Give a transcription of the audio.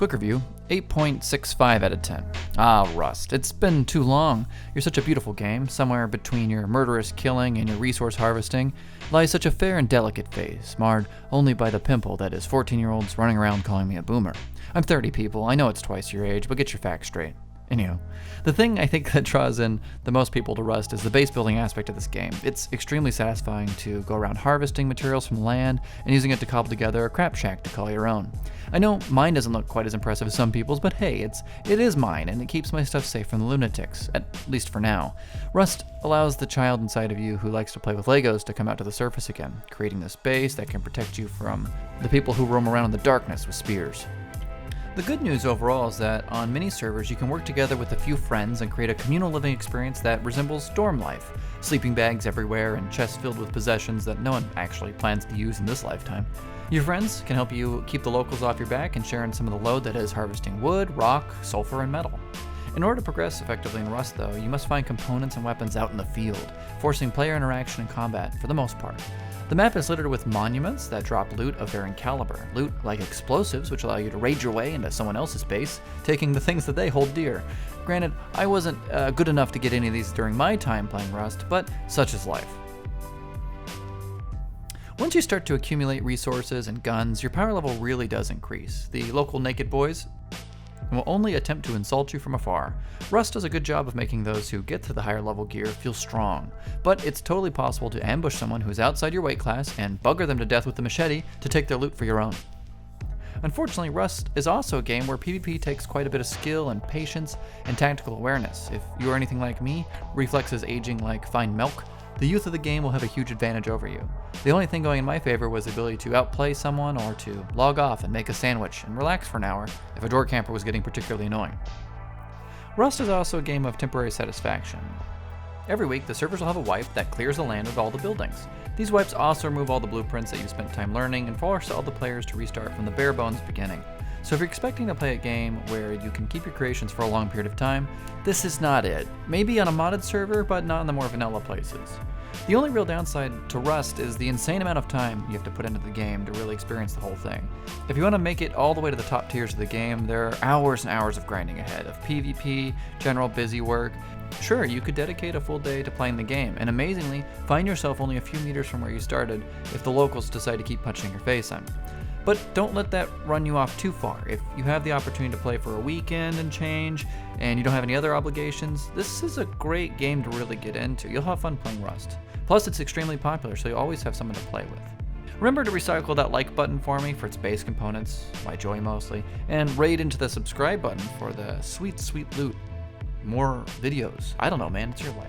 Quick review, 8.65 out of 10. Ah, Rust. It's been too long. You're such a beautiful game. Somewhere between your murderous killing and your resource harvesting lies such a fair and delicate face, marred only by the pimple that is 14-year-olds running around calling me a boomer. I'm 30, people. I know it's twice your age, but get your facts straight. Anyhow, the thing I think that draws in the most people to Rust is the base building aspect of this game. It's extremely satisfying to go around harvesting materials from the land and using it to cobble together a crap shack to call your own. I know mine doesn't look quite as impressive as some people's, but hey, it is mine, and it keeps my stuff safe from the lunatics, at least for now. Rust allows the child inside of you who likes to play with Legos to come out to the surface again, creating this base that can protect you from the people who roam around in the darkness with spears. The good news overall is that on mini servers you can work together with a few friends and create a communal living experience that resembles dorm life. Sleeping bags everywhere and chests filled with possessions that no one actually plans to use in this lifetime. Your friends can help you keep the locals off your back and share in some of the load that is harvesting wood, rock, sulfur, and metal. In order to progress effectively in Rust though, you must find components and weapons out in the field, forcing player interaction and combat for the most part. The map is littered with monuments that drop loot of varying caliber. Loot like explosives, which allow you to raid your way into someone else's base, taking the things that they hold dear. Granted, I wasn't good enough to get any of these during my time playing Rust, but such is life. Once you start to accumulate resources and guns, your power level really does increase. The local naked boys will only attempt to insult you from afar. Rust does a good job of making those who get to the higher level gear feel strong, but it's totally possible to ambush someone who's outside your weight class and bugger them to death with a machete to take their loot for your own. Unfortunately, Rust is also a game where PvP takes quite a bit of skill and patience and tactical awareness. If you are anything like me, reflexes aging like fine milk, the youth of the game will have a huge advantage over you. The only thing going in my favor was the ability to outplay someone or to log off and make a sandwich and relax for an hour if a door camper was getting particularly annoying. Rust is also a game of temporary satisfaction. Every week, the servers will have a wipe that clears the land of all the buildings. These wipes also remove all the blueprints that you spent time learning and force all the players to restart from the bare bones beginning. So if you're expecting to play a game where you can keep your creations for a long period of time, this is not it. Maybe on a modded server, but not in the more vanilla places. The only real downside to Rust is the insane amount of time you have to put into the game to really experience the whole thing. If you want to make it all the way to the top tiers of the game, there are hours and hours of grinding ahead, of PvP, general busy work. Sure, you could dedicate a full day to playing the game, and amazingly, find yourself only a few meters from where you started if the locals decide to keep punching your face in. But don't let that run you off too far. If you have the opportunity to play for a weekend and change, and you don't have any other obligations, this is a great game to really get into. You'll have fun playing Rust. Plus, it's extremely popular, so you always have someone to play with. Remember to recycle that like button for me for its base components, my joy mostly, and raid into the subscribe button for the sweet, sweet loot. More videos. I don't know, man, it's your life.